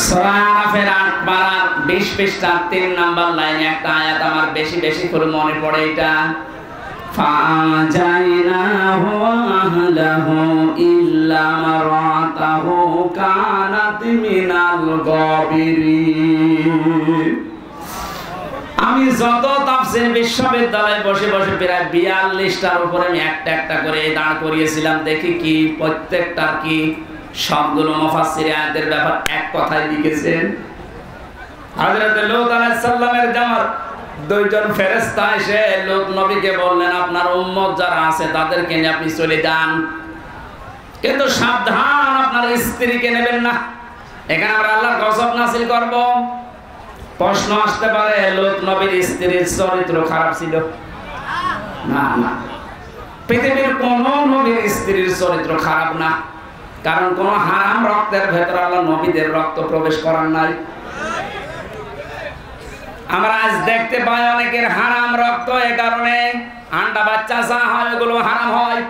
সূরা আরাফের ৮ পারার ২০ পৃষ্ঠা ৩ নাম্বার লাইনে একটা আয়াত আমার বেশি বেশি করে মনে পড়ে, এটা ফাজাইনাহু ওয়া আহলাহু ইল্লা মারাতাহু কানাত মিনাল গাবিরিন। আমি যত তাফসীর বিশ্ববিদ্যালয়ে বসে বসে প্রায় ৪২টার উপরে আমি একটা একটা করে দাঁড় করিয়েছিলাম, দেখি কি প্রত্যেকটার কি সবগুলো মুফাসসিরে আয়াতের ব্যাপার এক কথায় লিখেছেন। হযরত লূত আলাইহিস সালামের জামার দুইজন ফেরেশতা এসে লূত নবীকে বললেন, আপনার উম্মত যারা আছে তাদেরকে নিয়ে আপনি চলে যান, কিন্তু সাবধান আপনার স্ত্রীকে নেবেন না, এখানে আমরা আল্লাহর গজব নাযিল করব। প্রশ্ন আসতে পারে, লূত নবীর স্ত্রীর চরিত্র খারাপ ছিল? না না, পৃথিবীর কোন নবীর স্ত্রীর চরিত্র খারাপ না, কারণ কোন হারাম রক্তের ভেতরে আল্লাহ নবীদের রক্ত প্রবেশ করার নাই। আমরা আজ দেখতে পাই অনেকের হারাম রক্ত, এই কারণে আন্ডা বাচ্চা যা হয় ওগুলো হারাম হয়।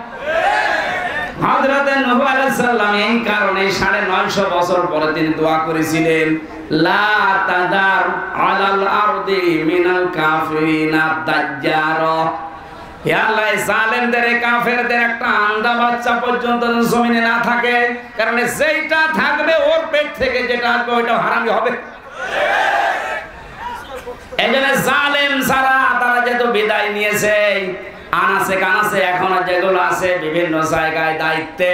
হযরত নূহ আলাইহিস সালাম এই কারণে ৯৫০ বছর পরে তিনি দোয়া করেছিলেন, লা তাদার আলাল আরদি মিনাল কাফিরিনা দাজ্জারা। হে আল্লাহ, জালেমদের কাফেরদের একটা আন্ডা বাচ্চা পর্যন্ত জমিনে না থাকে, কারণ যেটা থাকবে ওর পেট থেকে যেটা আসবে ওইটা হারামি হবে। এজন্য জালেম ছাড়া তারা যেহেতু বিদায় নিয়েছে, আনাসে কানাসে এখনো যেগুলো আছে বিভিন্ন জায়গায় দায়িত্বে,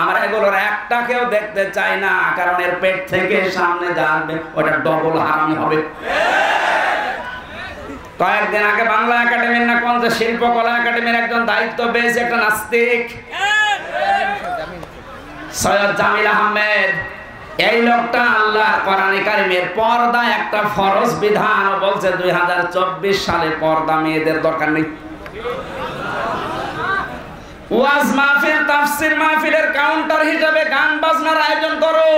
আমরা এগুলোর একটাকেও দেখতে চাই না, কারণ এর পেট থেকে সামনে যাবে ওটা ডবল হারামি হবে। কয়েকদিন আগে বাংলা একাডেমির না কোন শিল্পকলা একাডেমির একজন দায়িত্ব পেয়েছে একটা নাস্তিক, সৈয়দ জামিল আহমেদ। এই লোকটা আল্লাহর কোরআন কারীমের পর্দা একটা ফরজ বিধান বলছে ২০২৪ সালে পর্দা মেয়েদের দরকার নেই। ওয়াজ মাহফিল, তাফসীর মাহফিলের কাউন্টার হিসেবে গান বাজনার আয়োজন করো।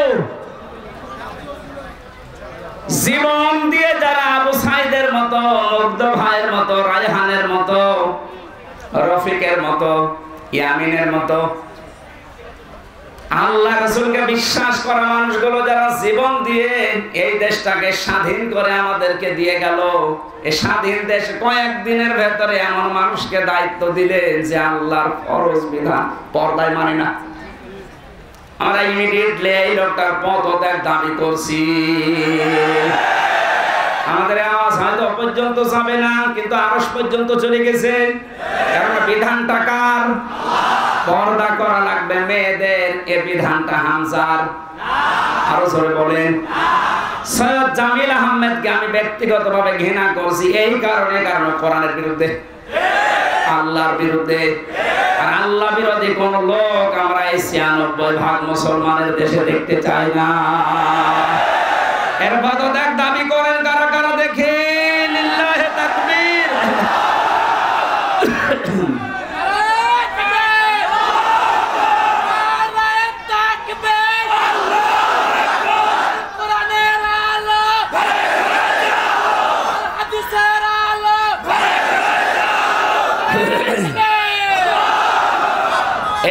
জীবন দিয়ে যারা আবু সাইদের মতো, মুগ্ধ ভাইয়ের মতো, রায়হানের মতো, রফিকের মতো, ইয়ামিনের মতো আল্লাহ রাসূলকে বিশ্বাস করা মানুষগুলো যারা জীবন দিয়ে এই দেশটাকে স্বাধীন করে আমাদেরকে দিয়ে গেল, এই স্বাধীন দেশ কয়েকদিনের ভেতরে এমন মানুষকে দায়িত্ব দিলেন যে আল্লাহর ফরজ বিধান পর্দায় মানে না। আমরা ইমিডিয়েটলি এই লোকটার পদত্যাগ দাবি করছি। আমাদের আওয়াজ হয়তো পর্যন্ত যাবে না, কিন্তু আরশ পর্যন্ত চলে গেছে, কারণ বিধানটা কার? পর্দা করা লাগবে মেয়েদের, এই বিধানটা হামজার। আরো জোরে বলেন। সৈয়দ জামিল আহমেদকে আমি ব্যক্তিগতভাবে ঘৃণা করছি এই কারণে, কারণ কোরআনের বিরুদ্ধে, আল্লাহর বিরুদ্ধে। আর আল্লাহ বিরোধী কোন লোক আমরা এই ৯৬% মুসলমানের দেশে দেখতে চাই না। এর পদত্যাগ দাবি করেন কারা কারা দেখে? লিল্লাহি তাকবীর।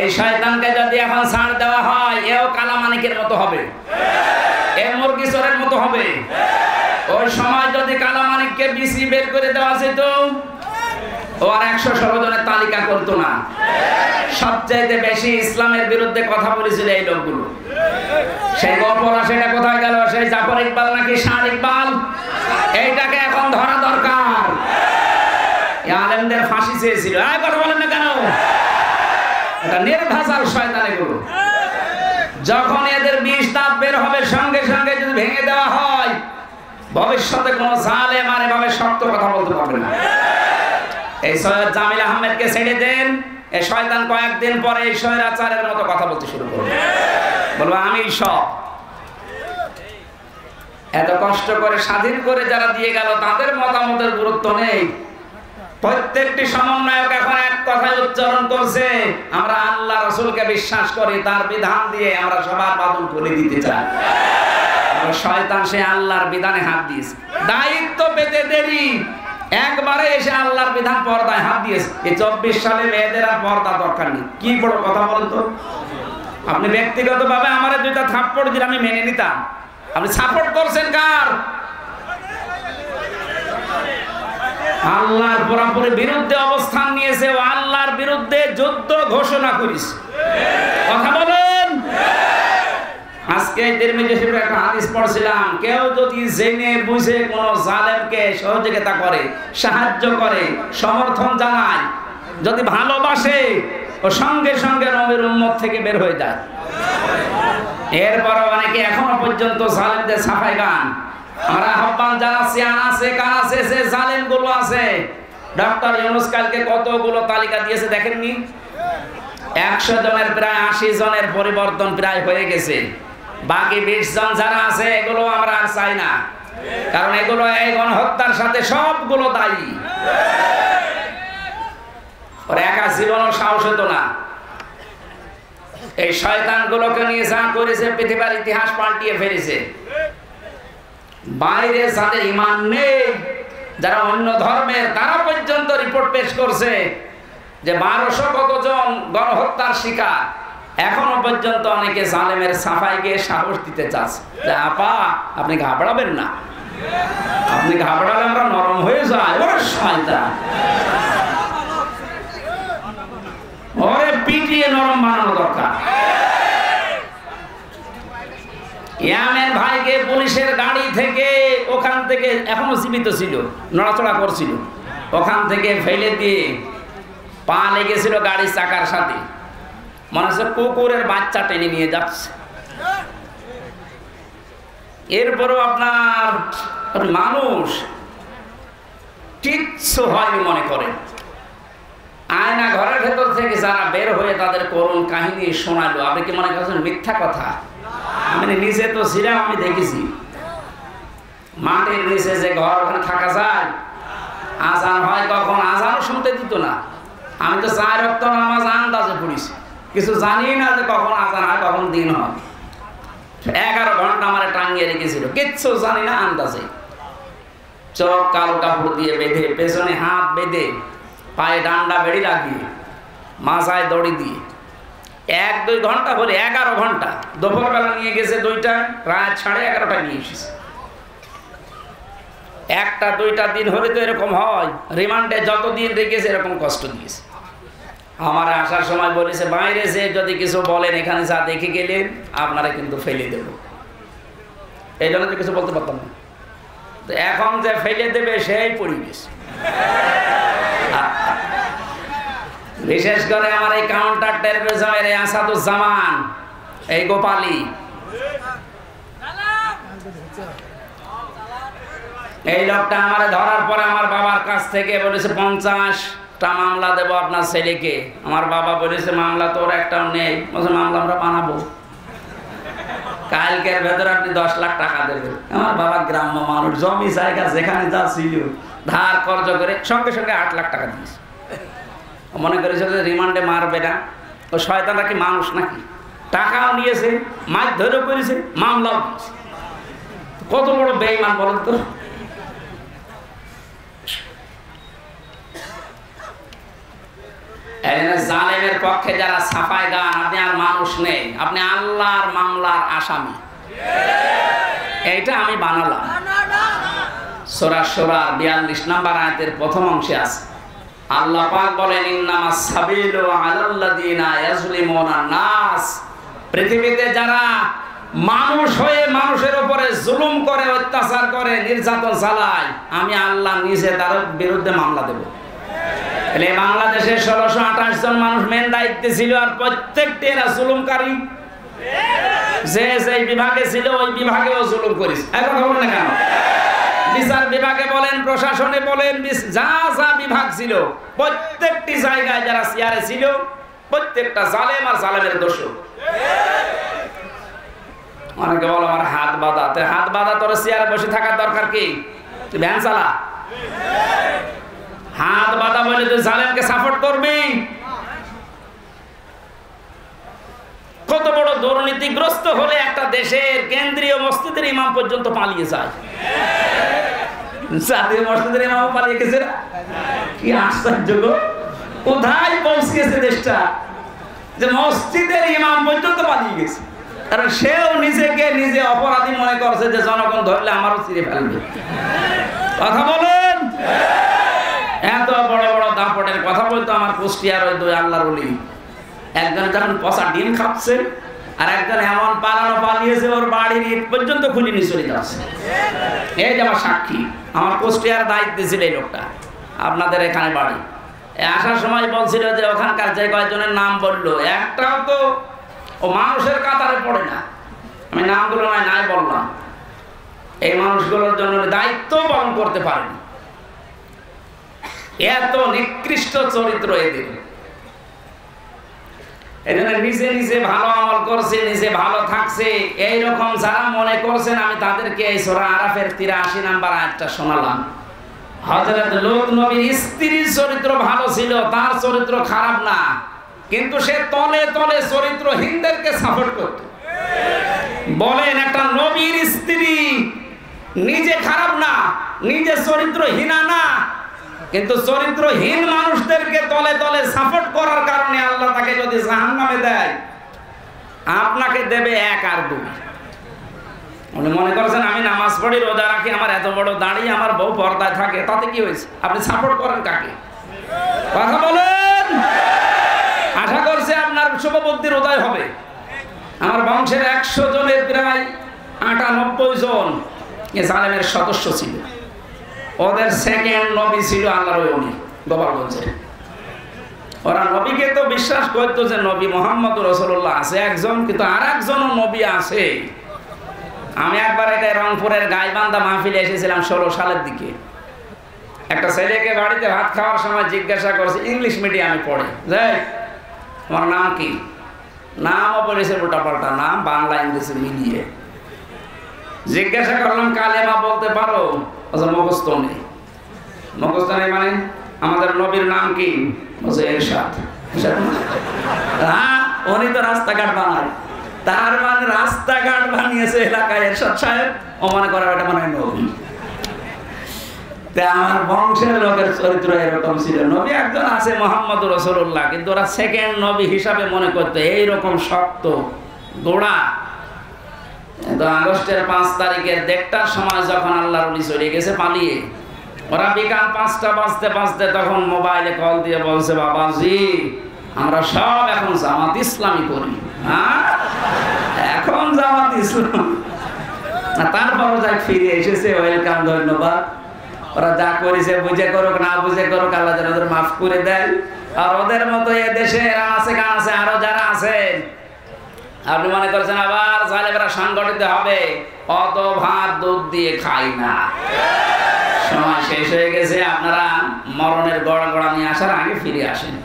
এই শয়তানকে যদি এখন ছাড় দেওয়া হয়, এও কালামানিকের মতো হবে, এ মুরগি চোরের মতো হবে। ওই সময় যদি কালামানিককে বিসি বের করে দেওয়া যেত, ও আর ১১৬ জনের তালিকা করতো না। সবচেয়ে বেশি ইসলামের বিরুদ্ধে কথা বলেছিল এই লোকগুলো। সেই গল্পরা সেটা কোথায় গেল? সেই জাফর ইকবাল নাকি শাহ ইকবাল? এইটাকে এখন ধরা দরকার। আলেমদের ফাঁসি চেয়েছিল, এই কথা বলেন না কেন? এটা নির্ভেজাল শয়তান এগুলো। যখন এদের বিষ দাঁত বের হবে, সঙ্গে সঙ্গে যদি ভেঙে দেওয়া হয়, ভবিষ্যতে কোন জালেম আর এভাবে শক্ত কথা বলতে পারবে না। এই সৈয়দ জামিল আহমেদকে ছেড়ে দেন, এই শয়তান কয়েকদিন পরে এই স্বৈরাচারের মতো কথা বলতে শুরু করবে, বলবো আমি সব। এত কষ্ট করে স্বাধীন করে যারা দিয়ে গেল তাদের মতামতের গুরুত্ব নেই। প্রত্যেকটি সমন্বয়ক এখন এক কথায় উচ্চারণ করছে, আমরা আল্লাহ রাসূলকে বিশ্বাস করি, তার বিধান দিয়ে আমরা সবার বাদল করে দিতে চাই। শয়তান সে আল্লাহর বিধানে হাত দিয়েছে, দায়িত্ব পেতে দেরি, একবারে এসে আল্লাহর বিধান পর্দায় হাত দিয়েছে। এই ২৪ সালে মেয়েদের আর পর্দা দরকার নেই। কি বড় কথা বলেন তো? আপনি ব্যক্তিগতভাবে আমারে ২টা থাপ্পড় দিলে আমি মেনে নিতাম, আপনি সাপোর্ট করছেন কার? আল্লাহর পুরোপুরি বিরুদ্ধে অবস্থান নিয়েছে ও আল্লাহর বিরুদ্ধে যুদ্ধ ঘোষণা করেছে। কথা বলেন। আজকে তিরমিজি শরীফের একটা হাদিস পড়ছিলাম, কেউ যদি জেনে বুঝে কোন জালেমকে সহযোগিতা করে, সাহায্য করে, সমর্থন জানায়, যদি ভালোবাসে, ও সঙ্গে সঙ্গে নবীর উম্মত থেকে বের হয়ে যায়। এরপর অনেকে এখনো পর্যন্ত জালেমদের সাফাই গান। আমরা আহ্বান জানাচ্ছি, আনাছে কানাছে যে জালেম গুলো আছে, ডক্টর ইউনূস কালকে কতগুলো তালিকা দিয়েছে দেখেননি? 100 জনের প্রায় 80 জনের পরিবর্তন প্রায় হয়ে গেছে। বাকি 20 জন যারা আছে এগুলো আমরা আর চাই না, কারণ এগুলো এই গণহত্যার সাথে সবগুলো দায়ী। ওর একা জীবনও সাহস হতো না। এই শয়তানগুলোকে নিয়ে যা করেছে পৃথিবীর ইতিহাস পাল্টিয়ে ফেলেছে। বাইরে যাদের ঈমান নেই, যারা অন্য ধর্মের, তারা পর্যন্ত রিপোর্ট পেশ করছে যে 1200 কতজন গণহত্যার শিকার। এখনো পর্যন্ত অনেকে জালেমের সাফাই গিয়ে সাহস দিতে চাচ্ছে যে আপা আপনি ঘাবড়াবেন না, আপনি ঘাবড়ালে আমরা নরম হয়ে যাই। ওরে শয়তান, ওরে পিটিয়ে নরম বানানো দরকার। ইয়ামেন ভাইকে পুলিশের গাড়ি থেকে, ওখান থেকে এখনো জীবিত ছিল, নড়াচড়া করছিল, ওখান থেকে ফেলে দিয়ে পা লেগেছিল গাড়ির চাকার সাথে, মনে হচ্ছে কুকুরের বাচ্চা টেনে নিয়ে যাচ্ছে। এরপরও আপনার মানুষ কিচ্ছু হয়নি মনে করেন। আয়না ঘরের ভেতর থেকে যারা বের হয়ে তাদের করুণ কাহিনী শোনালো, আপনি কি মনে করছেন মিথ্যা কথা? আমি নিচে তো ছিলাম, আমি দেখেছি মাটির নিচে যে ঘর, ওখানে থাকা যায়। আজান হয় কখন, আজানও শুনতে দিত না। আমি তো 4 ওয়াক্ত নামাজ আন্দাজে পড়েছি, কিছু জানি না যে কখন আজান হয় কখন দিন হয়। 11 ঘন্টা আমার টাঙিয়ে রেখেছিল, কিচ্ছু জানি না, আন্দাজে। চোখ কালো কাপড় দিয়ে বেঁধে, পেছনে হাত বেঁধে, পায়ে ডান্ডা বেড়ি লাগিয়ে, মাথায় দড়ি দিয়ে 1-2 ঘন্টা বলে 11 ঘন্টা। দুপুরবেলা নিয়ে গেছে 2টায়, রাত 11:30টায় নিয়ে এসেছে। 1টা-2টা দিন হলে তো এরকম হয়। রিমান্ডে যতদিন রেখেছে এরকম কষ্ট দিয়েছে। আমার আসার সময় বলেছে বাইরে যে যদি কিছু বলেন, এখানে যা দেখে গেলেন আপনারা কিন্তু ফেলে দেব। এই জন্য তো কিছু বলতে পারতাম না। তো এখন যে ফেলে দেবে সেই পরিবেশ। বিশেষ করে আমার এই কাউন্টার টেরোরিজমের এই আসাদুজ্জামান, এই গোপালী, এই লোকটা আমার ধরার পরে আমার বাবার কাছ থেকে বলেছে 50টা মামলা দেবো আপনার ছেলেকে। আমার বাবা বলেছে মামলা তোর একটাও নেই। বলছে মামলা আমরা বানাবো, কালকের ভেতরে আপনি 10 লাখ টাকা দেবেন। আমার বাবা গ্রাম্য মানুষ, জমি জায়গা যেখানে যা ছিল ধার কর্জ করে সঙ্গে সঙ্গে 8 লাখ টাকা দিয়েছে। মনে করেছে যে রিমান্ডে মারবে না। ও শয়তানরা কি মানুষ নাকি? টাকাও নিয়েছে, মাছ ধরেও করেছে, মামলাও দিয়েছে। কত বড় বেঈমান বলেন তো। জালেমের পক্ষে যারা সাফাই গান, আপনি আর মানুষ নেই, আপনি আল্লাহর মামলার আসামি। এইটা আমি বানালাম। সূরা শুরার 42 নম্বর আয়াতের প্রথম অংশে আছে আল্লাহ পাক বলেন ইন্নামাস সাবিলু আলাল্লাযিনা ইয়াজলিমুনা নাস। পৃথিবীতে যারা মানুষ হয়ে মানুষের উপরে জুলুম করে, অত্যাচার করে, নির্যাতন চালায়, আমি আল্লাহ নিজে তার বিরুদ্ধে মামলা দেব। তাহলে বাংলাদেশে 1628 জন মানুষ মেন দায়িত্বে ছিল, আর প্রত্যেকটি এরা জুলুমকারী। যে যে বিভাগে ছিল ওই বিভাগেও জুলুম করিস। এখন বলুন না কেন? বিচার বিভাগে বলেন, প্রশাসনে বলেন, যা যা বিভাগ ছিল প্রত্যেকটি জায়গায় যারা চেয়ারে ছিল প্রত্যেকটা জালেম আর জালেমের দোষী। অনেকে বলো আমার হাত বাঁধা। হাত বাঁধা তোর চেয়ারে বসে থাকার দরকার কি? তুই ভ্যান চালা। হাত বাঁধা বলে তুই জালেমকে সাপোর্ট করবি? কত বড় দুর্নীতিগ্রস্ত হলে একটা দেশের কেন্দ্রীয় মসজিদের ইমাম পর্যন্ত পালিয়ে যায়। জাতীয় মসজিদের ইমাম পালিয়ে গেছে না? কি আশ্চর্য! কোথায় পৌঁছেছে দেশটা যে মসজিদের ইমাম পর্যন্ত পালিয়ে গেছে। কারণ সেও নিজেকে নিজে অপরাধী মনে করছে যে জনগণ ধরলে আমারও চিরে ফেলবে। কথা বলেন। এত বড় বড় দাপটের কথা বলতো আমার কুষ্টিয়ার ওই দুই আল্লাহর ওলি। একজন যখন পচা ডিম খাচ্ছে, আর একজন এমন পালানো পালিয়েছে ওর বাড়ির ইট পর্যন্ত খুলিনি চলে যাচ্ছে। এই যে আমার সাক্ষী, আমার কুষ্টিয়ার দায়িত্বে ছিল এই লোকটা, আপনাদের এখানে বাড়ি। আসার সময় বলছিল যে ওখানকার যে কয়েকজনের নাম বললো, একটাও তো ও মানুষের কাতারে পড়ে না। আমি নামগুলো নাই বললাম, এই মানুষগুলোর জন্য দায়িত্ব পালন করতে পারেনি। এত নিকৃষ্ট চরিত্র এদের। এজন্য নিজে নিজে ভালো আমল করছে, নিজে ভালো থাকছে, এইরকম যারা মনে করছেন, আমি তাদেরকে এই সূরা আরাফের 83 নম্বর আয়াতটা শোনালাম। হযরত লূত নবীর স্ত্রীর চরিত্র ভালো ছিল, তার চরিত্র খারাপ না, কিন্তু সে তলে তলে চরিত্রহীনদেরকে সাপোর্ট করত। বলেন, একটা নবীর স্ত্রী নিজে খারাপ না, নিজে চরিত্রহীনা না, কিন্তু চরিত্রহীন মানুষদেরকে তলে তলে সাপোর্ট করার কারণে আল্লাহ তাকে যদি জাহান্নামে দেয়, আপনাকে দেবে 1 আর 2। উনি মনে করছেন আমি নামাজ পড়ি, রোজা রাখি, আমার এত বড় দাড়ি, আমার বউ পর্দায় থাকে, তাতে কি হয়েছে? আপনি সাপোর্ট করেন কাকে? কথা বলেন। আশা করছে আপনার শুভবুদ্ধির উদয় হবে। আমার বংশের 100 জনের প্রায় 98 জন এ জালেমের সদস্য ছিল। ওদের সেকেন্ড নবী ছিল আল্লাহর ওলি গোপালগঞ্জের। ওরা নবীকে তো বিশ্বাস করতো যে নবী মুহাম্মদ রাসূলুল্লাহ আছে একজন, কিন্তু আর একজনও নবী আছে। আমি একবার এটা রংপুরের গাইবান্ধা মাহফিলে এসেছিলাম 16 সালের দিকে। একটা ছেলেকে বাড়িতে ভাত খাওয়ার সময় জিজ্ঞাসা করছে, ইংলিশ মিডিয়ামে পড়ে, যে তোমার নাম কি? নামও বলেছে উল্টাপাল্টা নাম, বাংলা ইংলিশে মিলিয়ে। জিজ্ঞাসা করলাম কালেমা বলতে পারো? মুখস্থ নেই। মুখস্থ নেই মানে আমাদের নবীর নাম কি? বলছে এরশাদ। হ্যাঁ, উনি তো রাস্তাঘাট বানায়, তার মানে রাস্তাঘাট বানিয়েছে এলাকায় এরশাদ সাহেব, ও মনে করে ওটা মানে নবী। আমার বংশের লোকের চরিত্র এরকম ছিল। নবী একজন আছে মুহাম্মদ রাসূলুল্লাহ, কিন্তু ওরা সেকেন্ড নবী হিসাবে মনে করতো। এইরকম শক্ত গোড়া। আগস্টের 5 তারিখের 1টার সময় যখন আল্লাহর ওলি চলে গেছে পালিয়ে, ওরা বিকাল 5টা বাজতে বাজতে তখন মোবাইলে কল দিয়ে বলছে, বাবাজি আমরা সব এখন জামাত ইসলামী করি। হ্যাঁ, এখন জামাত ইসলাম। তারপরও যাই ফিরে এসেছে, ওয়েলকাম, ধন্যবাদ। ওরা যা করেছে বুঝে করুক না বুঝে করুক, আল্লাহ যেন ওদের মাফ করে দেয়। আর ওদের মতো এ দেশে এরা আছে, গান আছে, আরো যারা আছেন, আপনি মনে করছেন আবার জালেমেরা সংগঠিত হবে? অত ভাত দুধ দিয়ে খাই না। সময় শেষ হয়ে গেছে, আপনারা মরণের গড়া নিয়ে আসার আগে ফিরে আসেন।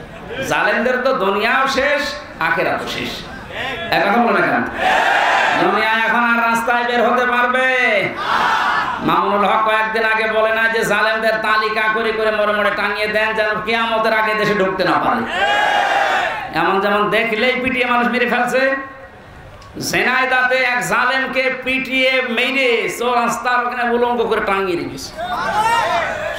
জালেমদের তো দুনিয়াও শেষ, আখিরাতও শেষ। এক কথা বলে না কেন? দুনিয়া এখন আর রাস্তায় বের হতে পারবে? মামুনুল হক কয়েকদিন আগে বলে না যে জালেমদের তালিকা করে করে মরে মরে টাঙিয়ে দেন, যেন কিয়ামতের আগে দেশে ঢুকতে না পারে। এমন যেমন দেখলেই পিটিয়ে মানুষ মেরে ফেলছে। ঝিনাইদহে এক জালেমকে পিটিয়ে মেরে চৌরাস্তার ওখানে উলঙ্গ করে টাঙিয়ে রেখেছে।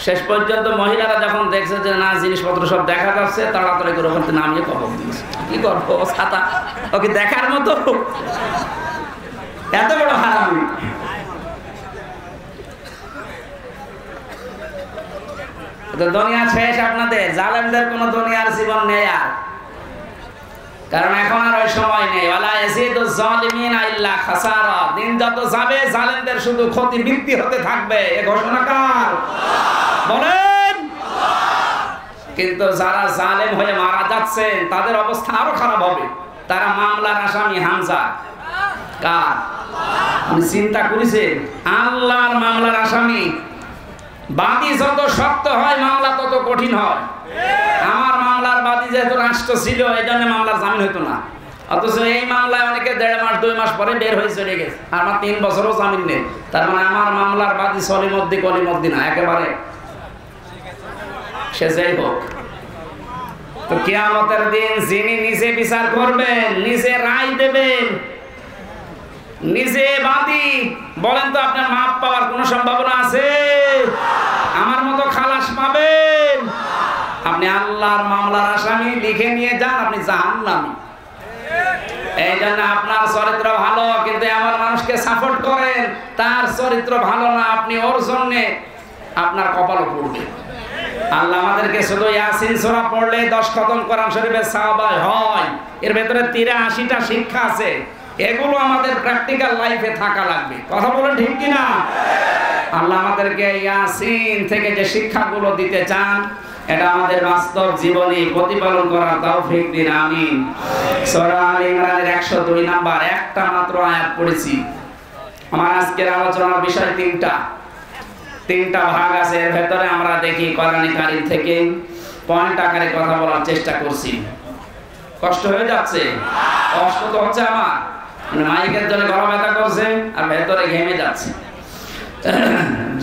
শেষ পর্যন্ত মহিলারা যখন দেখছে যে না জিনিসপত্র সব দেখা যাচ্ছে, তাড়াতাড়ি করে ওখান থেকে নামিয়ে কবর দিয়েছে। কি করবো, ছাতা ওকে দেখার মতো? এত বড় হারামি। দুনিয়া শেষ আপনাদের, জালেমদের কোন দুনিয়ার জীবন নেই আর। কারণ এখন আর ওই সময় নেই। ওয়ালা ইয়াজিদু যালিমিনা ইল্লা খাসারা। দিন যত যাবে জালেমদের শুধু ক্ষতি বৃদ্ধি হতে থাকবে। এই ঘোষণা কার? বলেন। কিন্তু যারা জালেম হয়ে মারা যাচ্ছেন তাদের অবস্থা আরো খারাপ হবে। তারা মামলার আসামি হামজা। কার? আপনি চিন্তা করেছেন? আল্লাহর মামলার আসামি। বাদী যত শক্ত হয় মামলা তত কঠিন হয়। আমার মামলার বাদী যেহেতু রাষ্ট্র ছিল, এই জন্য মামলার জামিন হইতো না। অথচ এই মামলায় অনেকে 1.5 মাস 2 মাস পরে বের হয়ে চলে গেছে। আমার 3 বছরও জামিন নেই। তার মানে আমার মামলার বাদী সলিমদ্দি কলিমদ্দি না, একেবারে সে যাই হোক। তো কিয়ামতের দিন যিনি নিজে বিচার করবেন, নিজে রায় দেবেন, নিজে বাদী, বলেন তো আপনার মাপ পাওয়ার কোনো সম্ভাবনা আছে? আমার মতো খালাস পাবেন? আপনি আল্লাহর মামলার আসামি লিখে নিয়ে যান, আপনি জাহান্নামী। এই জন্য আপনার চরিত্র ভালো, কিন্তু এমন মানুষকে সাপোর্ট করেন তার চরিত্র ভালো না, আপনি ওর জন্য আপনার কপালও পড়বে। আল্লাহ আমাদেরকে শুধু ইয়াসিন সূরা পড়লে 10 খতম কোরআন শরীফের সওয়াব হয়, এর ভেতরে 83টা শিক্ষা আছে। এগুলো আমাদের প্র্যাকটিক্যাল লাইফে থাকা লাগবে। কথা বলেন ঠিক কি না? আল্লাহ আমাদেরকে ইয়াসিন থেকে যে শিক্ষাগুলো দিতে চান এটা আমাদের বাস্তব জীবনে প্রতিপালন করার তৌফিক দিন, আমিন। সূরা আলে ইমরানের 102 নাম্বার একটা মাত্র আয়াত পড়েছি। আমার আজকের আলোচনার বিষয় তিনটা ভাগ আছে। এর ভেতরে আমরা দেখি কোরআন কারীম থেকে পয়েন্ট আকারে কথা বলার চেষ্টা করছি। কষ্ট হয়ে যাচ্ছে? কষ্ট তো হচ্ছে আমার, মানে মাইকের জন্য গলা ব্যথা করছে আর ভেতরে ঘেমে যাচ্ছে।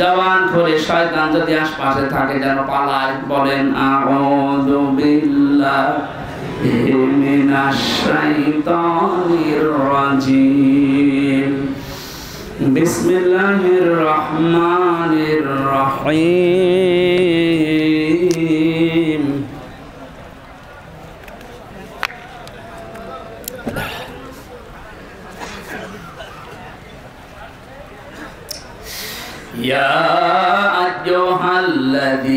জবান খুলে শয়তান যদি আশপাশে থাকে যেন পালায়। বলেন আউযু বিল্লাহি মিনাশ শাইতানির রাজিম। বিসমিল্লাহির রহমানির রহিম। ইয়া আইয়ুহাল্লাযীনা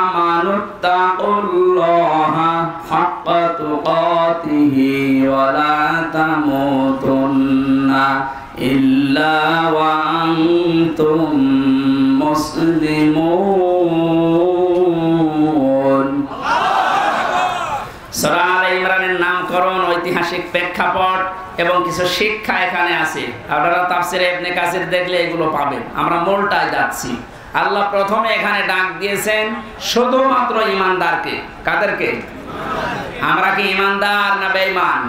আমানুত্তাকুল্লাহা হাক্কা তুকাতিহি ওয়া লা তামুতুন্না ইল্লা ওয়া আনতুম মুসলিমুন। সূরা আলে ইমরানের নামকরণ, ঐতিহাসিক প্রেক্ষাপট এবং কিছু শিক্ষা এখানে আছে। আপনারা তাফসিরে ইবনে কাসির দেখলে এগুলো পাবেন। আমরা মূলটায় যাচ্ছি। আল্লাহ প্রথমে এখানে ডাক দিয়েছেন শুধুমাত্র ঈমানদারকে। কাদেরকে? আমরা কি ঈমানদার না বেঈমান?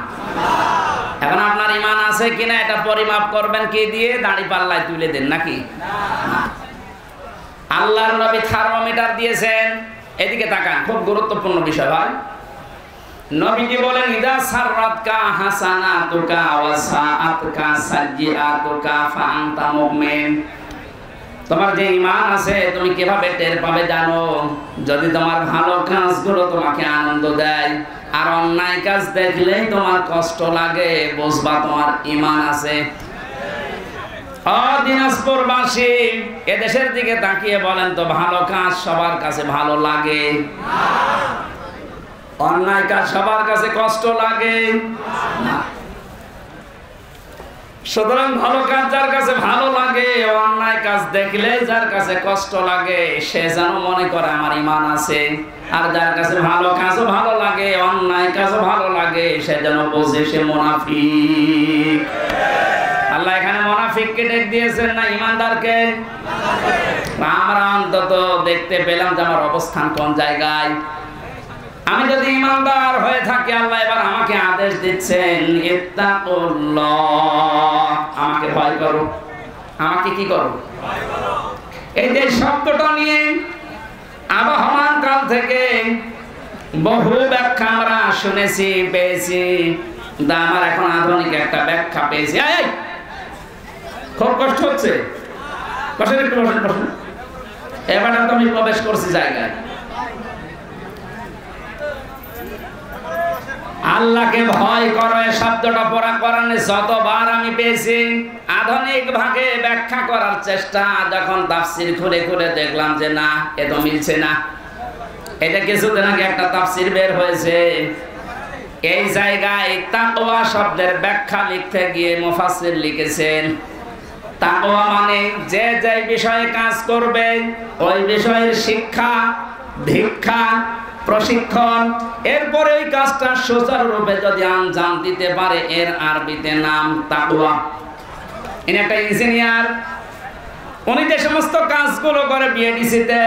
এখন আপনার ঈমান আছে কিনা এটা পরিমাপ করবেন কি দিয়ে? দাড়ি পাল্লায় তুলে দেন নাকি? আল্লাহর নবী থার্মোমিটার দিয়েছেন। এদিকে তাকান, খুব গুরুত্বপূর্ণ বিষয় ভাই। নবীজি বলেন ইদা সাররাতকা হাসানাতুকা ওয়া সাআতকা সাইয়্যাতুকা ফাআনতা মুমিন। তোমার যে ঈমান আছে তুমি কিভাবে টের পাবে জানো? যদি তোমার ভালো কাজগুলো তোমাকে আনন্দ দেয় আর অন্যায় কাজ দেখলেই তোমার কষ্ট লাগে, বুঝবা তোমার ঈমান আছে। দিনাজপুরবাসী এদেশের দিকে তাকিয়ে বলেন তো, ভালো কাজ সবার কাছে ভালো লাগে না, অন্যায় কাজ সবার কাছে কষ্ট লাগে না। সুতরাং ভালো কাজ যার কাছে ভালো লাগে, অন্যায় কাজ দেখলে যার কাছে কষ্ট লাগে, সে যেন মনে করে আমার ঈমান আছে। আর যার কাছে ভালো কাজও ভালো লাগে, অন্যায় কাজও ভালো লাগে, সে যেন বোঝে সে মুনাফিক। আল্লাহ এখানে মুনাফিককে ডেক দিয়েছেন না ঈমানদারকে? আমরা অন্তত দেখতে পেলাম যে আমার অবস্থান কোন জায়গায়। আমি যদি ঈমানদার হয়ে থাকি, আল্লাহ এবার আমাকে আদেশ দিচ্ছেন ইত্তাকুল্লাহ, আমাকে ভয় করো। আমাকে কি করো? এই যে শব্দটা নিয়ে আবহমান কাল থেকে বহু ব্যাখ্যা আমরা শুনেছি, পেয়েছি। কিন্তু আমার এখন আধুনিক একটা ব্যাখ্যা পেয়েছি। খুব কষ্ট হচ্ছে, বসেন একটু, বসেন বসেন। এবার তো আমি প্রবেশ করছি জায়গায়। আল্লাহকে ভয় করো এই শব্দটা পড়া কোরআনে যতবার আমি পেয়েছি, আধুনিক ভাগে ব্যাখ্যা করার চেষ্টা, যখন তাফসীর খুলে খুলে দেখলাম যে না, এ তো মিলছে না। এটা কিছুদিন আগে একটা তাফসীর বের হয়েছে, এই জায়গায় তাকওয়া শব্দের ব্যাখ্যা লিখতে গিয়ে মুফাসসির লিখেছেন তাকওয়া মানে যে যে বিষয়ে কাজ করবে ওই বিষয়ের শিক্ষা, দীক্ষা, প্রশিক্ষণ, এরপরে ওই কাজটা সুচারুরূপে যদি আঞ্জাম দিতে পারে, এর আরবিতে নাম তাকওয়া। ইনি একটা ইঞ্জিনিয়ার, উনি যে সমস্ত কাজগুলো করে বিএডিসিতে,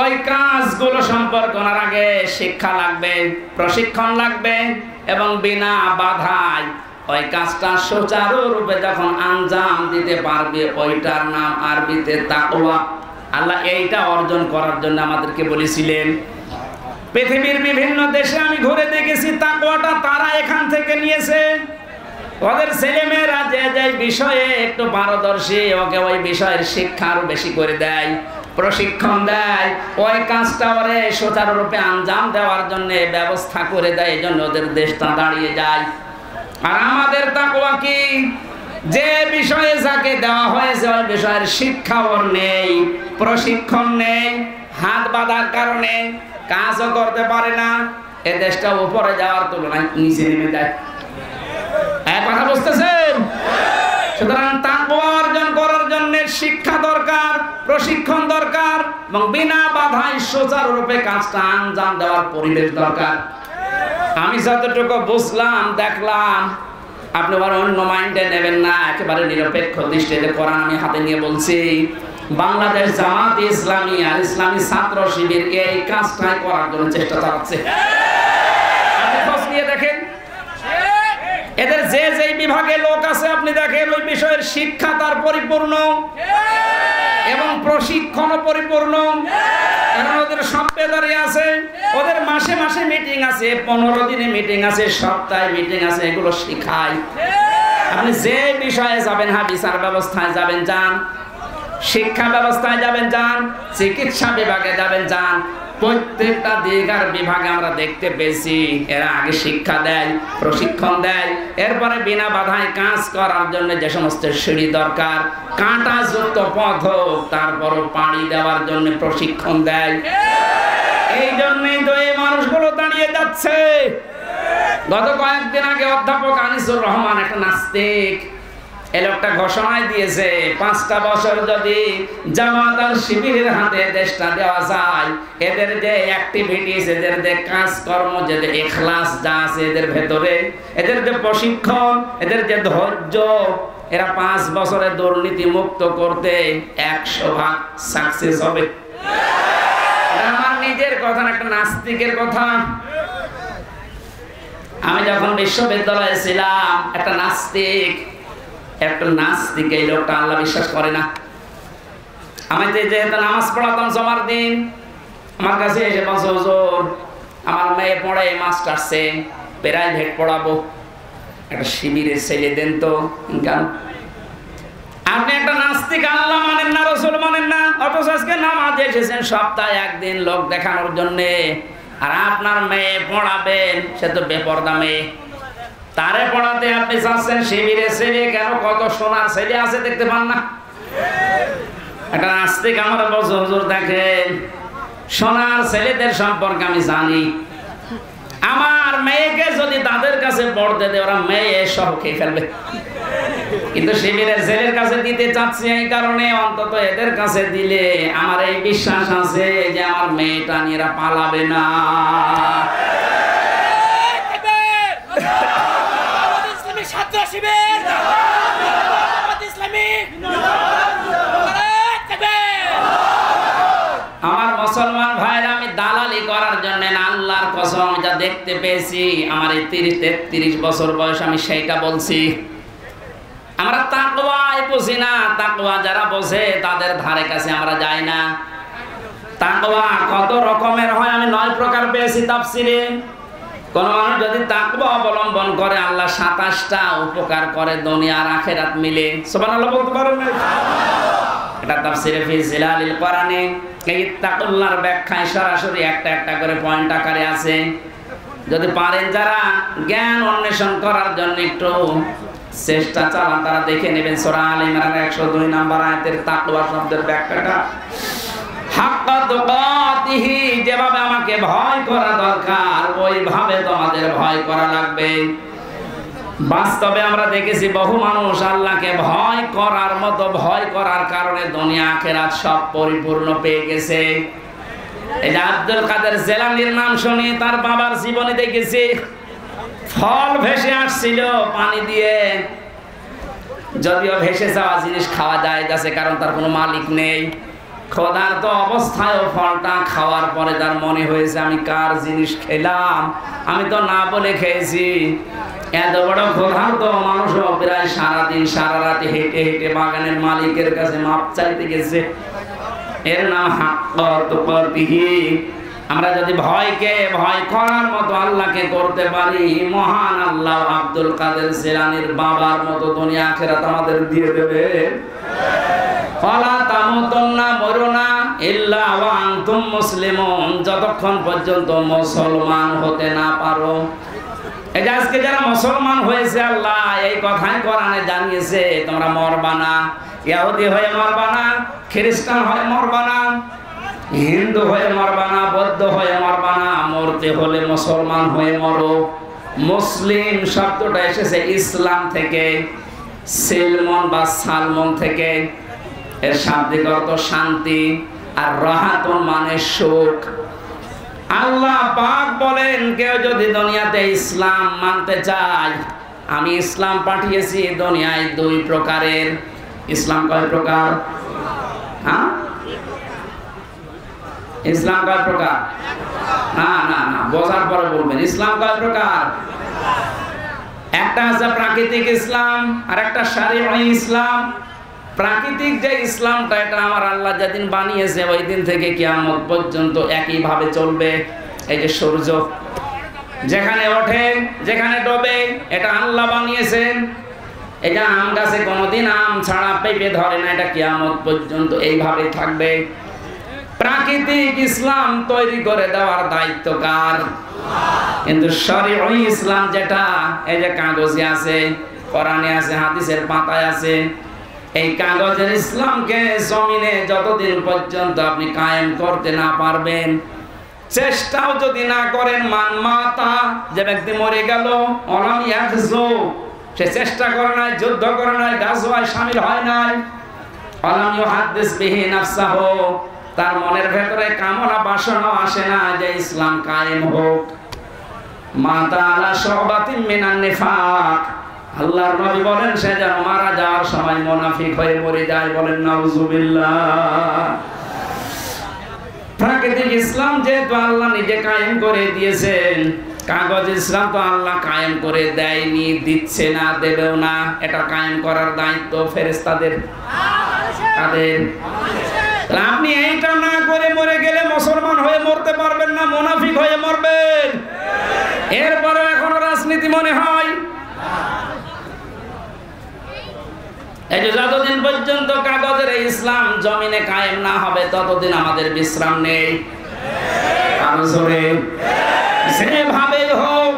ওই কাজগুলো সম্পর্কে ওনার আগে শিক্ষা লাগবে, প্রশিক্ষণ লাগবে, এবং বিনা বাধায় ওই কাজটা সুচারুরূপে যখন আঞ্জাম দিতে পারবে, ওইটার নাম আরবিতে তাকওয়া। আল্লাহ এইটা অর্জন করার জন্য আমাদেরকে বলেছিলেন। পৃথিবীর বিভিন্ন দেশে আমি ঘুরে দেখেছি, তাকওয়াটা তারা এখান থেকে নিয়েছে। ওদের ছেলেমেয়েরা যে যে বিষয়ে একটু পারদর্শী, ওকে ওই বিষয়ের শিক্ষা আরো বেশি করে দেয়, প্রশিক্ষণ দেয়, ওই কাজটা ওরে সুচারুরূপে আঞ্জাম দেওয়ার জন্য ব্যবস্থা করে দেয়। এই জন্য ওদের দেশটা দাঁড়িয়ে যায়। আর আমাদের তাকওয়া কি? যে বিষয়ে যাকে দেওয়া হয়েছে ওই বিষয়ের শিক্ষা ওর নেই, প্রশিক্ষণ নেই, হাত বাঁধার কারণে কাজও করতে পারে না, এ দেশটা উপরে যাওয়ার তুলনায় নিচে নেমে যায়। এক কথা বুঝতেছেন? সুতরাং তাকওয়া অর্জন করার জন্য শিক্ষা দরকার, প্রশিক্ষণ দরকার, এবং বিনা বাধায় সুচারুরূপে কাজটা আঞ্জাম দেওয়ার পরিবেশ দরকার। আমি যতটুকু বুঝলাম, দেখলাম, আপনি আবার অন্য মাইন্ডে নেবেন না, একেবারে নিরপেক্ষ দৃষ্টিতে কোরআন আমি হাতে নিয়ে বলছি। বাংলাদেশ জামাত ইসলামী আর ইসলামী ছাত্র শিবির এই কাজটাই করার জন্য চেষ্টা চালাচ্ছে। আপনি খোঁজ নিয়ে দেখেন, এদের যে যে বিভাগে লোক আছে আপনি দেখেন, ওই বিষয়ের শিক্ষা তার পরিপূর্ণ এবং প্রশিক্ষণ পরিপূর্ণ। কারণ ওদের সভ্যতারি আছে, ওদের মাসে মাসে মিটিং আছে, 15 দিনে মিটিং আছে, সপ্তাহে মিটিং আছে, এগুলো শিখায়। আপনি যে বিষয়ে যাবেন, বিচার ব্যবস্থায় যাবেন যান, শিক্ষা ব্যবস্থায় যাবেন যান, চিকিৎসা বিভাগে যাবেন যান, প্রত্যেকটা দিক আর বিভাগে আমরা দেখতে পেয়েছি এরা আগে শিক্ষা দেয়, প্রশিক্ষণ দেয়, এরপরে বিনা বাধায় কাজ করার জন্য যে সমস্ত সিঁড়ি দরকার, কাঁটাযুক্ত পথ হোক, তারপরও পাড়ি দেওয়ার জন্য প্রশিক্ষণ দেয়। এই জন্যই তো এই মানুষগুলো দাঁড়িয়ে যাচ্ছে। গত কয়েকদিন আগে অধ্যাপক আনিসুর রহমান, একটা নাস্তিক, এই লোকটা ঘোষণায় দিয়েছে 5টা বছর যদি জামাত আর শিবিরের হাতে দেশটা দেওয়া যায়, এদের যে অ্যাক্টিভিটিস, এদের যে কাজকর্ম, যে ইখলাস যা আছে এদের ভেতরে, এদের যে প্রশিক্ষণ, এদের যে ধৈর্য, এরা 5 বছরে দুর্নীতি মুক্ত করতে 100% সাকসেস হবে। আমার নিজের কথা, একটা নাস্তিকের কথা। আমি যখন বিশ্ববিদ্যালয়ে ছিলাম, একটা নাস্তিক এই লোকটা আল্লাহ বিশ্বাস করে না। আমি যেহেতু নামাজ পড়াতাম জমার দিন, আমার কাছে এসে বলছে, হুজুর আমার মেয়ে পড়ে মাস্টার্সে, প্রাইভেট পড়াবো, একটা শিবিরের ছেলে দেন তো। কেন? আপনি একটা নাস্তিক, আল্লাহ মানেন না, রসুল মানেন না, অথচ আজকে নামাজে এসেছেন সপ্তাহে একদিন লোক দেখানোর জন্যে, আর আপনার মেয়ে পড়াবেন, সে তো বেপরদা মেয়ে, তারে পড়াতে আপনি চাচ্ছেন শিবিরের ছেলে। কেন? কত সোনার ছেলে আছে দেখতে পান না? একটা নাস্তিক আমার বলছে, হুজুর দেখেন, সোনার ছেলেদের সম্পর্কে আমি জানি, আমার মেয়েকে যদি তাদের কাছে পড়তে দেয়, ওরা মেয়ে সব খেয়ে ফেলবে, কিন্তু শিবিরের ছেলের কাছে দিতে চাচ্ছি এই কারণে, অন্তত এদের কাছে দিলে আমার এই বিশ্বাস আছে যে আমার মেয়েটা নিয়ে এরা পালাবে না। আমার মুসলমান ভাইরা, আমি দালালি করার জন্য না, আল্লাহর কসম, যা দেখতে পেয়েছি আমার এই 30-33 বছর বয়স, আমি সেইটা বলছি। আমরা তাকওয়াই বুঝি না, তাকওয়া যারা বোঝে তাদের ধারে কাছে আমরা যাই না। তাকওয়া কত রকমের হয়, আমি 9 প্রকার পেয়েছি তাফসিরে। কোন মানুষ যদি তাকওয়া অবলম্বন করে, আল্লাহ 27টা উপকার করে দুনিয়া আর আখিরাত মিলে। সুবহানাল্লাহ বলতে পারেন না? এটা তাফসিরে ফি জিলালিল কোরআনে এই তাকওয়ার ব্যাখ্যায় সরাসরি একটা একটা করে পয়েন্ট আকারে আছে। যদি পারেন যারা জ্ঞান অন্বেষণ করার জন্য একটু চেষ্টা চালান, তারা দেখে নেবেন সূরা আলে ইমরানের 102 নম্বর আয়াতের তাকওয়া শব্দের ব্যাখ্যাটা। হাক্কা তুকাতিহি, যেভাবে আমাকে ভয় করা দরকার ওইভাবে তোমাদের ভয় করা লাগবে। বাস্তবে আমরা দেখেছি বহু মানুষ আল্লাহকে ভয় করার মতো ভয় করার কারণে দুনিয়া আখিরাত সব পরিপূর্ণ পেয়ে গেছে। এই যে আব্দুল কাদের জেলানির নাম শুনি, তার বাবার জীবনে দেখেছি ফল ভেসে আসছিল পানি দিয়ে, যদিও ভেসে যাওয়া জিনিস খাওয়া যায় যাচ্ছে, কারণ তার কোনো মালিক নেই। ক্ষুধার্ত অবস্থায় ফলটা খাওয়ার পরে তার মনে হয়েছে আমি কার জিনিস খেলাম, আমি তো না বলে খেয়েছি। এত বড় ক্ষুধার্ত মানুষও প্রায় সারাদিন সারা রাতে হেঁটে হেঁটে বাগানের মালিকের কাছে মাপ চাইতে গেছে। এর নাম হাক্কা তুকাতিহি। আমরা যদি ভয়কে ভয় করার মতো আল্লাহকে করতে পারি, মহান আল্লাহ আব্দুল কাদের জিলানীর বাবার মতো দুনিয়া আখিরাত আমাদের দিয়ে দেবে। ফালা তামুতুন্না, মরো না, ইল্লা ওয়া আনতুম মুসলিমুন, যতক্ষণ পর্যন্ত মুসলমান হতে না পারো। এই যে আজকে যারা মুসলমান হয়েছে, আল্লাহ এই কথাই কোরআনে জানিয়েছে, তোমরা মরবা না, ইহুদি হয়ে মরবা না, খ্রিস্টান হয়ে মরবা না, হিন্দু হয়ে মরবা না, বৌদ্ধ হয়ে মরবা না, মরতে হলে মুসলমান হয়ে মরো। মুসলিম শব্দটা এসেছে ইসলাম থেকে, সিলমন বা সালমন থেকে। এর শাব্দিক অর্থ শান্তি, আর রাহাতুন মানে সুখ। আল্লাহ পাক বলেন, কেউ যদি দুনিয়াতে ইসলাম মানতে চায়, আমি ইসলাম পাঠিয়েছি দুনিয়ায় 2 প্রকারের। ইসলাম কয় প্রকার? হ্যাঁ, ইসলাম কয় প্রকার? না না না, বোঝার পরে বলবেন। ইসলাম কয় প্রকার? একটা আছে প্রাকৃতিক ইসলাম, আর একটা শারঈ ইসলাম। প্রাকৃতিক যে ইসলামটা, এটা আমার আল্লাহ যেদিন বানিয়েছে ওই দিন থেকে কিয়ামত পর্যন্ত একইভাবে চলবে। এই যে সূর্য যেখানে ওঠে, যেখানে ডোবে, এটা আল্লাহ বানিয়েছেন। এই যে আম গাছে কোনোদিন আম ছাড়া পেঁপে ধরে না, এটা কিয়ামত পর্যন্ত এইভাবে থাকবে। প্রাকৃতিক ইসলাম তৈরি করে দেওয়ার দায়িত্ব কার? কিন্তু শরঈ ইসলাম যেটা, এই যে কাগজে আছে, কোরআনে আছে, হাদিসের পাতায় আছে, এই কাগজের ইসলামকে জমিনে যতদিন পর্যন্ত আপনি কায়েম করতে না পারবেন, চেষ্টাও যদি না করেন, মান মাতা, যে ব্যক্তি মরে গেল, অলাম ইয়াখজু, সে চেষ্টা করে নাই, যুদ্ধ করে নাই, গাজওয়ায় শামিল হয় নাই, অলাম ইউহাদ্দিস বিহি নাফসাহু, তার মনের ভেতরে কামনা বাসনাও আসে না যে ইসলাম কায়েম হোক, মাতা আলা শুবাতিন মিনান নিফাক, আল্লাহর নবী বলেন সে যেন মারা যাওয়ার সময় মুনাফিক হয়ে মরে যায়। বলেন নাউজুবিল্লাহ। প্রাকৃতিক ইসলাম যেহেতু আল্লাহ নিজে কায়েম করে দিয়েছেন, কাগজ ইসলাম তো আল্লাহ কায়েম করে দেয়নি, দিচ্ছে না, দেবেও না। এটা কায়েম করার দায়িত্ব ফেরেশতাদের। কাদের? আপনি এইটা না করে মরে গেলে মুসলমান হয়ে মরতে পারবেন না, মুনাফিক হয়ে মরবেন। এরপরে এখনো রাজনীতি মনে হয়। এই যে যতদিন পর্যন্ত কাগজের ইসলাম জমিনে কায়েম না হবে, ততদিন আমাদের বিশ্রাম নেই। আরো জোরে, যেভাবে হোক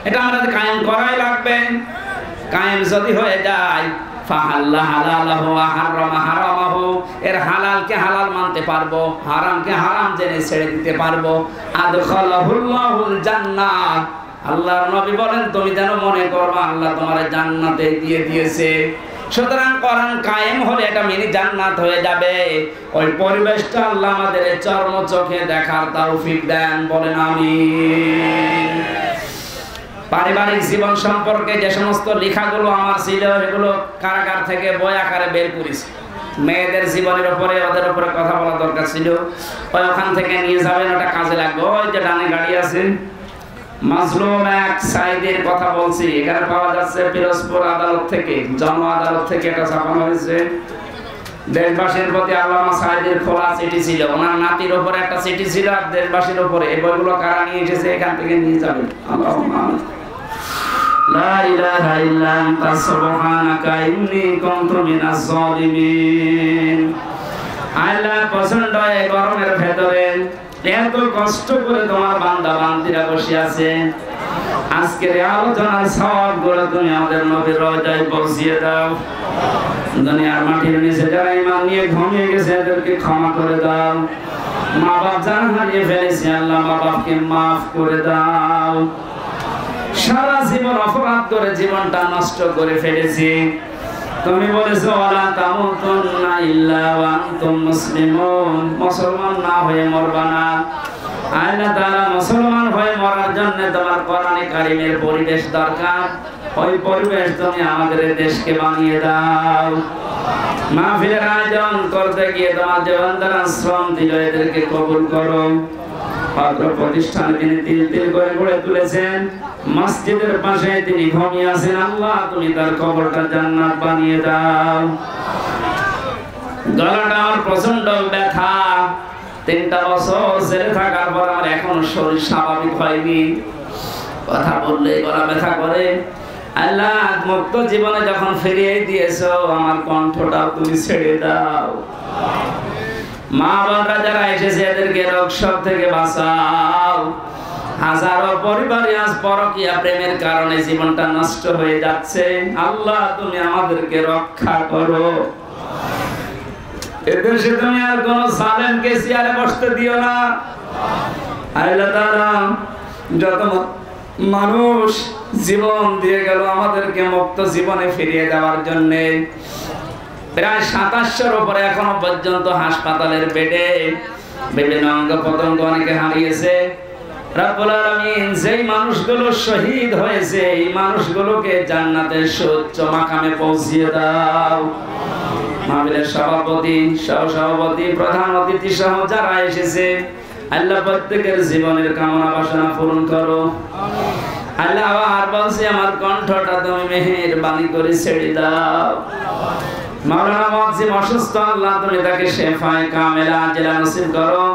এটা আমাদের কায়েম করাই লাগবে। কায়েম যদি হয়ে যায়, ফাহাল্লা হালালাহু ওয়া হারামা হারামাহু, এর হালালকে হালাল মানতে পারবো, হারামকে হারাম জেনে ছেড়ে দিতে পারবো। আদখালাহুল্লাহুল জান্নাহ, আল্লাহর নবী বলেন তুমি যেন মনে করবা আল্লাহ তোমার জান্নাতে দিয়ে দিয়েছে। সুতরাং কোরআন কায়েম হলে এটা মিনি জান্নাত হয়ে যাবে। ওই পরিবেশটা আল্লাহ আমাদের চর্ম চোখে দেখার তৌফিক দেন। বলেন আমিন। পারিবারিক জীবন সম্পর্কে যে সমস্ত লেখাগুলো আমার ছিল, এগুলো কারাগার থেকে বই আকারে বের করেছি। মেয়েদের জীবনের উপরে, ওদের উপরে কথা বলা দরকার ছিল, ওই ওখান থেকে নিয়ে যাবেন, ওটা কাজে লাগবে। ওই যে ডানে গাড়ি আছে, মাজলুম এক সাইদের কথা বলছি, এখানে পাওয়া যাচ্ছে পিরোজপুর আদালত থেকে, জন আদালত থেকে এটা ছাপানো হয়েছে। দেশবাসীর প্রতি আল্লামা সাইদের খোলা চিঠি ছিল, ওনার নাতির উপরে একটা চিঠি ছিল, আর দেশবাসীর উপরে। এই বইগুলো কারা নিয়ে এসেছে, এখান থেকে নিয়ে যাবেন। আল্লাহুম্মা আমিন। লা ইলাহা ইল্লা আনতা সুবহানাকা ইন্নী কুনতু মিনাজ জালিমিন। আল্লাহ পছন্দ এই গরমের ভেতরে এত কষ্ট করে তোমার বান্দা বান্দিরা বসে আছে, আজকের আলোচনার সওয়াবগুলো তুমি আমাদের নবীর রওজায় পৌঁছিয়ে দাও। দুনিয়ার মাটির নিচে যারা ঈমান নিয়ে ঘুমিয়ে গেছে, এদেরকে ক্ষমা করে দাও। মা বাপ যারা হারিয়ে ফেলেছে, আল্লাহ মা বাপকে মাফ করে দাও। সারা জীবন অপরাধ করে জীবনটা নষ্ট করে ফেলেছি। তুমি বলেছো ওয়ালা তামুতুন্না ইল্লা ওয়া আনতুম মুসলিমুন, মুসলমান না হয়ে মরবা না। আল্লাহ তাআলা মুসলমান হয়ে মরার জন্য তোমার কোরআনে কারীমের পরিবেশ দরকার। ওই পরিবেশ তুমি আমাদের দেশকে বানিয়ে দাও। মাহফিলের আয়োজন করতে গিয়ে তোমার যে বান্দারা শ্রম দিল, এদেরকে কবুল করো। পাত্র প্রতিষ্ঠানে তিনি তিল তিল করে গড়ে তুলেছেন, মসজিদের পাশে তিনি ঘুমিয়ে আছেন, আল্লাহ তুমি তার কবরটা জান্নাত বানিয়ে দাও। গলাটা আমার প্রচন্ড ব্যথা, 3টা বছর জেলে থাকার পর আমার এখনো শরীর স্বাভাবিক হয়নি, কথা বললে গলা ব্যথা করে। আল্লাহ মুক্ত জীবনে যখন ফিরিয়ে দিয়েছো, আমার কণ্ঠটাও তুমি ছেড়ে দাও। মা বোনরা যারা এসেছে, এদেরকে রোগ শোক থেকে বাঁচাও। হাজারো পরিবারে আজ পরকীয়া প্রেমের কারণে জীবনটা নষ্ট হয়ে যাচ্ছে। আল্লাহ তুমি আমাদেরকে রক্ষা করো। এদেশে তুমি আর কোন জালেমকে চেয়ারে বসতে দিও না। আল্লাহ তাআলা যত মানুষ জীবন দিয়ে গেল আমাদেরকে মুক্ত জীবনে ফিরিয়ে দেওয়ার জন্য, প্রায় 2700-র উপরে এখনো পর্যন্ত হাসপাতালের বেডে বিভিন্ন অঙ্গ প্রত্যঙ্গ অনেকে হারিয়েছে। রব্বুল আলামিন যেই মানুষগুলো শহীদ হয়েছে এই মানুষগুলোকে জান্নাতের সুউচ্চ মাকামে পৌঁছিয়ে দাও। মাহফিলের সভাপতি, সহসভাপতি, প্রধান অতিথি সহ যারা এসেছে আল্লাহ প্রত্যেকের জীবনের কামনা বাসনা পূরণ করো। আল্লাহ আর বলছি আমার কণ্ঠটা তুমি মেহেরবানি করে ছেড়ে দাও। মাওলানা মুআজ্জিম অসুস্থ, আল্লাহ তুমি তাকে শেফায়ে কামেলা আজলা নসিব করো।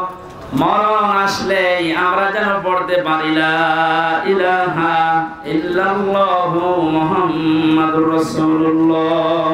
মরণ আসলেই আমরা যেন পড়তে পারি লা ইলাহা ইল্লাল্লাহু মুহাম্মাদুর রাসূলুল্লাহ।